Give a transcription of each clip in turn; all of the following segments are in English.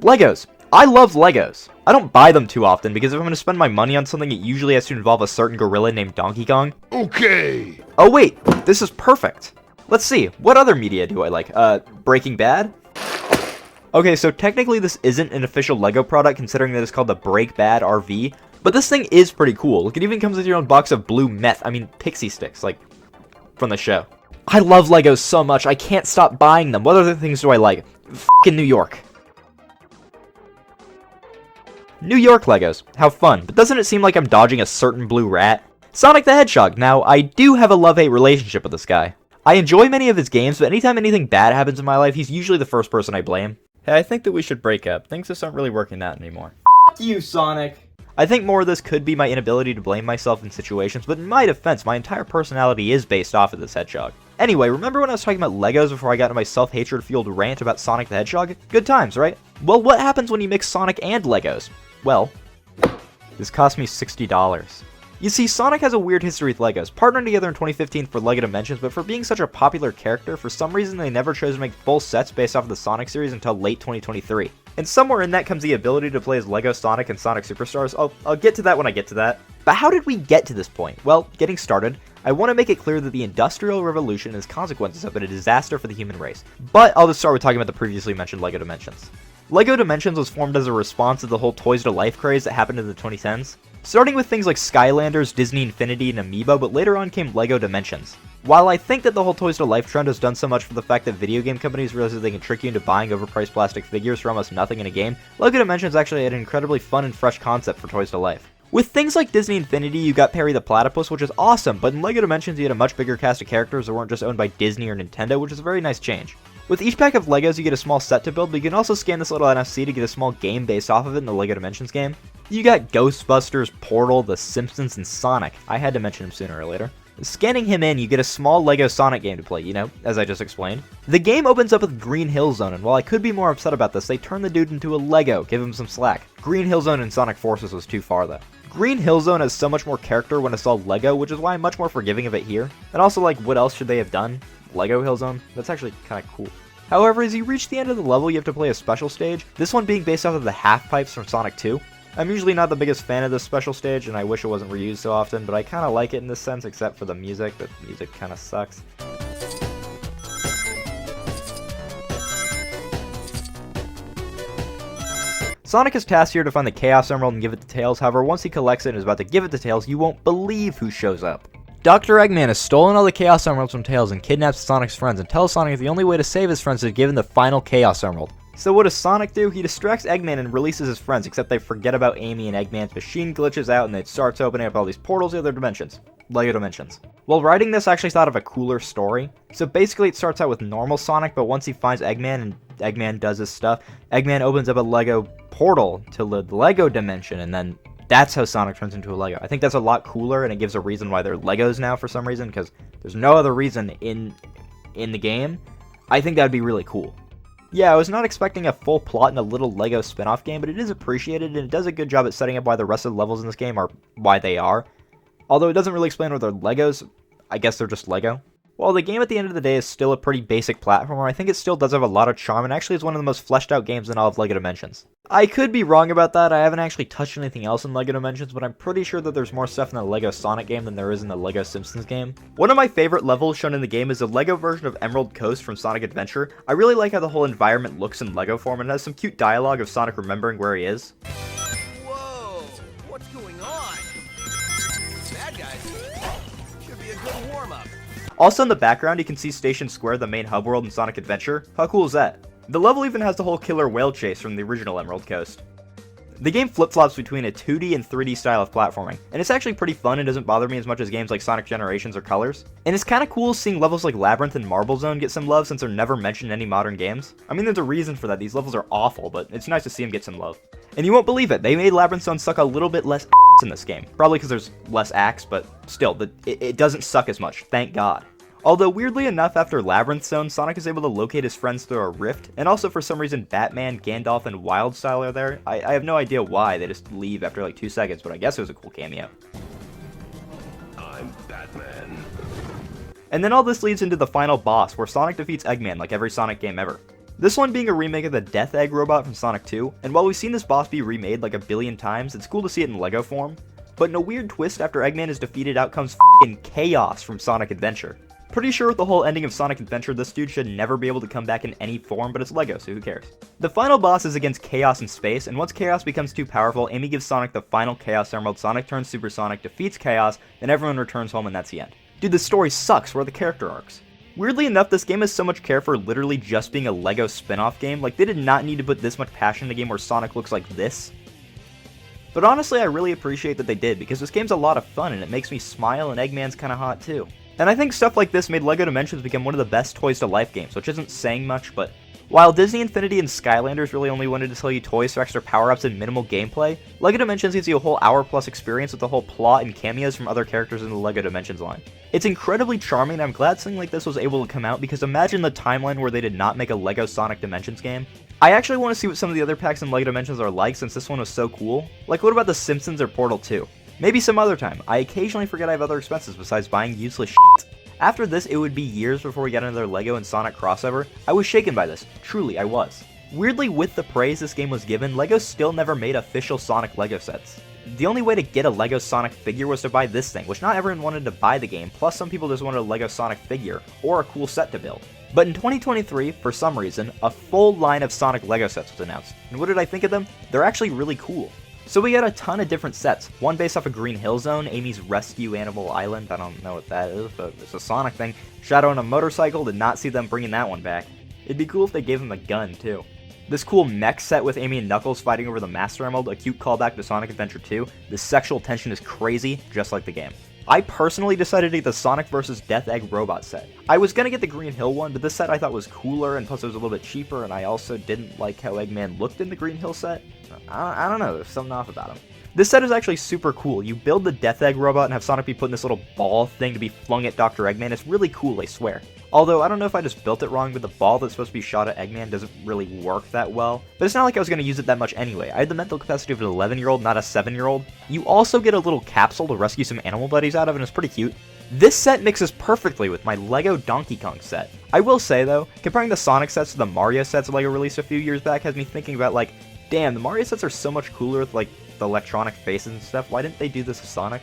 Legos. I love Legos. I don't buy them too often because if I'm going to spend my money on something, it usually has to involve a certain gorilla named Donkey Kong. Okay. Oh wait, this is perfect. Let's see, what other media do I like? Breaking Bad? Okay, so technically this isn't an official Lego product considering that it's called the Break Bad RV, but this thing is pretty cool. Look, it even comes with your own box of blue pixie sticks, like, from the show. I love Legos so much, I can't stop buying them. What other things do I like? F***ing New York. New York Legos. How fun. But doesn't it seem like I'm dodging a certain blue rat? Sonic the Hedgehog. Now, I do have a love-hate relationship with this guy. I enjoy many of his games, but anytime anything bad happens in my life, he's usually the first person I blame. Hey, I think that we should break up. Things just aren't really working out anymore. F*** you, Sonic! I think more of this could be my inability to blame myself in situations, but in my defense, my entire personality is based off of this hedgehog. Anyway, remember when I was talking about Legos before I got into my self-hatred fueled rant about Sonic the Hedgehog? Good times, right? Well, what happens when you mix Sonic and Legos? Well, this cost me $60. You see, Sonic has a weird history with Legos, partnering together in 2015 for LEGO Dimensions, but for being such a popular character, for some reason they never chose to make full sets based off of the Sonic series until late 2023. And somewhere in that comes the ability to play as LEGO Sonic and Sonic Superstars. I'll get to that when I get to that. But how did we get to this point? Well, getting started, I want to make it clear that the Industrial Revolution and its consequences have been a disaster for the human race. But I'll just start with talking about the previously mentioned LEGO Dimensions. LEGO Dimensions was formed as a response to the whole Toys to Life craze that happened in the 2010s. Starting with things like Skylanders, Disney Infinity, and Amiibo, but later on came LEGO Dimensions. While I think that the whole Toys to Life trend has done so much for the fact that video game companies realize that they can trick you into buying overpriced plastic figures for almost nothing in a game, LEGO Dimensions actually had an incredibly fun and fresh concept for Toys to Life. With things like Disney Infinity, you got Perry the Platypus, which is awesome, but in LEGO Dimensions you had a much bigger cast of characters that weren't just owned by Disney or Nintendo, which is a very nice change. With each pack of Legos, you get a small set to build, but you can also scan this little NFC to get a small game based off of it in the LEGO Dimensions game. You got Ghostbusters, Portal, The Simpsons, and Sonic. I had to mention him sooner or later. Scanning him in, you get a small LEGO Sonic game to play, you know, as I just explained. The game opens up with Green Hill Zone, and while I could be more upset about this, they turned the dude into a Lego, give him some slack. Green Hill Zone and Sonic Forces was too far though. Green Hill Zone has so much more character when it's all Lego, which is why I'm much more forgiving of it here. And also, like, what else should they have done? Lego Hill Zone? That's actually kind of cool. However, as you reach the end of the level, you have to play a special stage, this one being based off of the half pipes from Sonic 2. I'm usually not the biggest fan of this special stage, and I wish it wasn't reused so often, but I kind of like it in this sense, except for the music. The music kind of sucks. Sonic is tasked here to find the Chaos Emerald and give it to Tails. However, once he collects it and is about to give it to Tails, you won't believe who shows up. Dr. Eggman has stolen all the Chaos Emeralds from Tails and kidnaps Sonic's friends, and tells Sonic the only way to save his friends is to give him the final Chaos Emerald. So what does Sonic do? He distracts Eggman and releases his friends, except they forget about Amy and Eggman's machine glitches out and it starts opening up all these portals to other dimensions. LEGO Dimensions. While writing this, I actually thought of a cooler story. So basically it starts out with normal Sonic, but once he finds Eggman and Eggman does his stuff, Eggman opens up a LEGO portal to the LEGO Dimension, and then that's how Sonic turns into a Lego. I think that's a lot cooler, and it gives a reason why they're Legos now for some reason, because there's no other reason in the game. I think that'd be really cool. Yeah, I was not expecting a full plot in a little LEGO spin-off game, but it is appreciated, and it does a good job at setting up why the rest of the levels in this game are why they are. Although it doesn't really explain why they're Legos, I guess they're just Lego. While the game at the end of the day is still a pretty basic platformer, I think it still does have a lot of charm and actually is one of the most fleshed out games in all of LEGO Dimensions. I could be wrong about that, I haven't actually touched anything else in LEGO Dimensions, but I'm pretty sure that there's more stuff in the LEGO Sonic game than there is in the LEGO Simpsons game. One of my favorite levels shown in the game is the LEGO version of Emerald Coast from Sonic Adventure. I really like how the whole environment looks in LEGO form and has some cute dialogue of Sonic remembering where he is. Whoa! What's going on? Bad guys. Should be a good warm-up. Also in the background, you can see Station Square, the main hub world in Sonic Adventure. How cool is that? The level even has the whole killer whale chase from the original Emerald Coast. The game flip-flops between a 2D and 3D style of platforming, and it's actually pretty fun and doesn't bother me as much as games like Sonic Generations or Colors. And it's kinda cool seeing levels like Labyrinth and Marble Zone get some love since they're never mentioned in any modern games. I mean, there's a reason for that, these levels are awful, but it's nice to see them get some love. And you won't believe it, they made Labyrinth Zone suck a little bit less in this game. Probably because there's less acts, but still, it doesn't suck as much, thank God. Although weirdly enough, after Labyrinth Zone, Sonic is able to locate his friends through a rift, and also for some reason Batman, Gandalf, and Wildstyle are there. I have no idea why, they just leave after like 2 seconds, but I guess it was a cool cameo. I'm Batman. And then all this leads into the final boss, where Sonic defeats Eggman like every Sonic game ever. This one being a remake of the Death Egg robot from Sonic 2, and while we've seen this boss be remade like a billion times, it's cool to see it in LEGO form. But in a weird twist, after Eggman is defeated, out comes f***ing Chaos from Sonic Adventure. Pretty sure with the whole ending of Sonic Adventure, this dude should never be able to come back in any form, but it's LEGO, so who cares. The final boss is against Chaos in space, and once Chaos becomes too powerful, Amy gives Sonic the final Chaos Emerald, Sonic turns Super Sonic, defeats Chaos, then everyone returns home and that's the end. Dude, the story sucks, where are the character arcs? Weirdly enough, this game has so much care for literally just being a LEGO spin-off game, like they did not need to put this much passion in a game where Sonic looks like this. But honestly, I really appreciate that they did, because this game's a lot of fun and it makes me smile and Eggman's kinda hot too. And I think stuff like this made LEGO Dimensions become one of the best Toys to Life games, which isn't saying much, but while Disney Infinity and Skylanders really only wanted to sell you toys for extra power-ups and minimal gameplay, LEGO Dimensions gives you a whole hour-plus experience with the whole plot and cameos from other characters in the LEGO Dimensions line. It's incredibly charming, and I'm glad something like this was able to come out, because imagine the timeline where they did not make a LEGO Sonic Dimensions game. I actually want to see what some of the other packs in LEGO Dimensions are like, since this one was so cool. Like, what about The Simpsons or Portal 2? Maybe some other time. I occasionally forget I have other expenses besides buying useless shit. After this, it would be years before we got another LEGO and Sonic crossover. I was shaken by this. Truly, I was. Weirdly, with the praise this game was given, LEGO still never made official Sonic LEGO sets. The only way to get a LEGO Sonic figure was to buy this thing, which not everyone wanted to buy the game, plus some people just wanted a LEGO Sonic figure, or a cool set to build. But in 2023, for some reason, a full line of Sonic LEGO sets was announced. And what did I think of them? They're actually really cool. So we got a ton of different sets, one based off of Green Hill Zone, Amy's Rescue Animal Island, I don't know what that is, but it's a Sonic thing, Shadow on a Motorcycle, did not see them bringing that one back. It'd be cool if they gave him a gun too. This cool mech set with Amy and Knuckles fighting over the Master Emerald, a cute callback to Sonic Adventure 2, the sexual tension is crazy, just like the game. I personally decided to get the Sonic vs. Death Egg robot set. I was gonna get the Green Hill one, but this set I thought was cooler, and plus it was a little bit cheaper, and I also didn't like how Eggman looked in the Green Hill set. I don't know, there's something off about him. This set is actually super cool. You build the Death Egg robot and have Sonic be put in this little ball thing to be flung at Dr. Eggman. It's really cool, I swear. Although, I don't know if I just built it wrong, but the ball that's supposed to be shot at Eggman doesn't really work that well. But it's not like I was going to use it that much anyway. I had the mental capacity of an 11-year-old, not a 7-year-old. You also get a little capsule to rescue some animal buddies out of, and it's pretty cute. This set mixes perfectly with my LEGO Donkey Kong set. I will say though, comparing the Sonic sets to the Mario sets LEGO released a few years back has me thinking about like, damn, the Mario sets are so much cooler with like the electronic faces and stuff. Why didn't they do this with Sonic?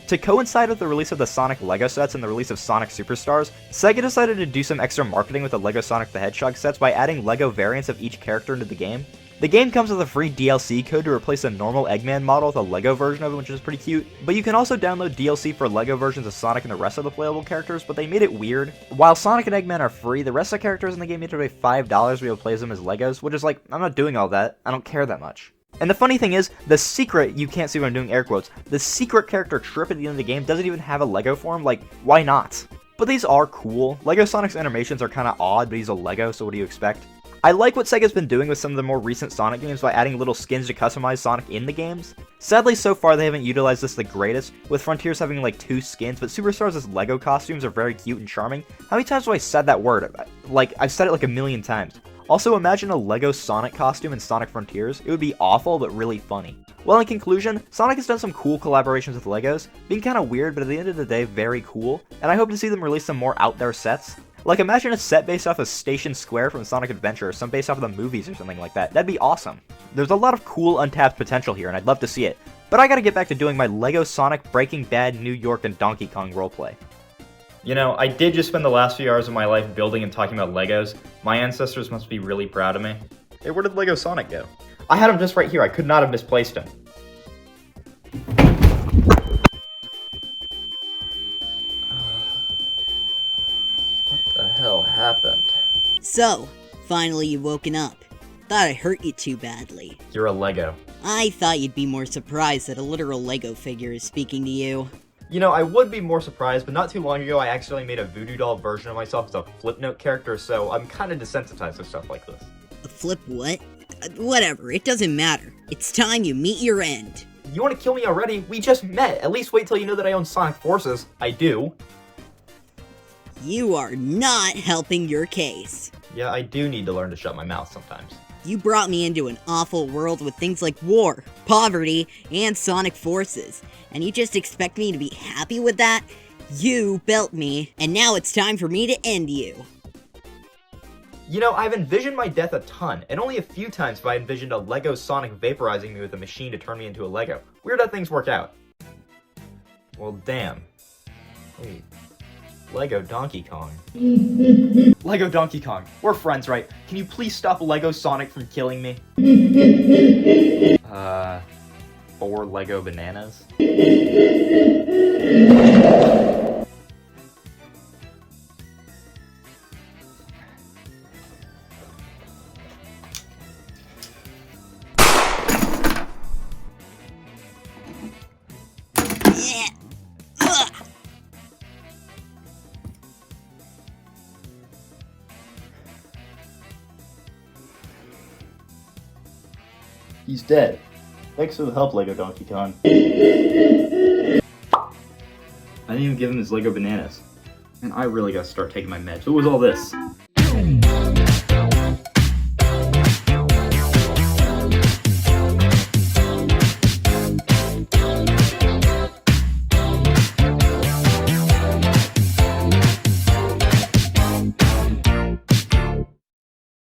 To coincide with the release of the Sonic LEGO sets and the release of Sonic Superstars, Sega decided to do some extra marketing with the LEGO Sonic the Hedgehog sets by adding LEGO variants of each character into the game. The game comes with a free DLC code to replace a normal Eggman model with a LEGO version of it, which is pretty cute, but you can also download DLC for LEGO versions of Sonic and the rest of the playable characters, but they made it weird. While Sonic and Eggman are free, the rest of the characters in the game need to pay $5 to be able to play as them as LEGOs, which is like, I'm not doing all that, I don't care that much. And the funny thing is, the secret, you can't see what I'm doing air quotes, the secret character Trip at the end of the game doesn't even have a LEGO form, like, why not? But these are cool. LEGO Sonic's animations are kinda odd, but he's a LEGO, so what do you expect? I like what Sega's been doing with some of the more recent Sonic games by adding little skins to customize Sonic in the games. Sadly, so far they haven't utilized this the greatest, with Frontiers having like 2 skins, but Superstars' LEGO costumes are very cute and charming. How many times have I said that word? Like, I've said it like a million times. Also, imagine a LEGO Sonic costume in Sonic Frontiers. It would be awful, but really funny. Well, in conclusion, Sonic has done some cool collaborations with LEGOs, being kinda weird, but at the end of the day, very cool, and I hope to see them release some more out there sets. Like, imagine a set based off of Station Square from Sonic Adventure, or some based off of the movies or something like that. That'd be awesome. There's a lot of cool untapped potential here, and I'd love to see it. But I gotta get back to doing my LEGO Sonic, Breaking Bad, New York, and Donkey Kong roleplay. You know, I did just spend the last few hours of my life building and talking about Legos. My ancestors must be really proud of me. Hey, where did Lego Sonic go? I had him just right here. I could not have misplaced him. What the hell happened? So, finally you've woken up. Thought I hurt you too badly. You're a Lego. I thought you'd be more surprised that a literal Lego figure is speaking to you. You know, I would be more surprised, but not too long ago I accidentally made a voodoo doll version of myself as a Flipnote character, so I'm kinda desensitized to stuff like this. A flip what? Whatever, it doesn't matter. It's time you meet your end. You wanna kill me already? We just met! At least wait till you know that I own Sonic Forces. I do. You are not helping your case. Yeah, I do need to learn to shut my mouth sometimes. You brought me into an awful world with things like war, poverty, and Sonic Forces, and you just expect me to be happy with that? You built me, and now it's time for me to end you. You know, I've envisioned my death a ton, and only a few times have I envisioned a Lego Sonic vaporizing me with a machine to turn me into a Lego. Weird how things work out. Well, damn. Wait. Lego Donkey Kong. Lego Donkey Kong, we're friends, right? Can you please stop Lego Sonic from killing me? 4 Lego bananas? Yeah. Ugh. He's dead. Thanks for the help, Lego Donkey Kong. I didn't even give him his Lego bananas. And I really gotta start taking my meds. What was all this?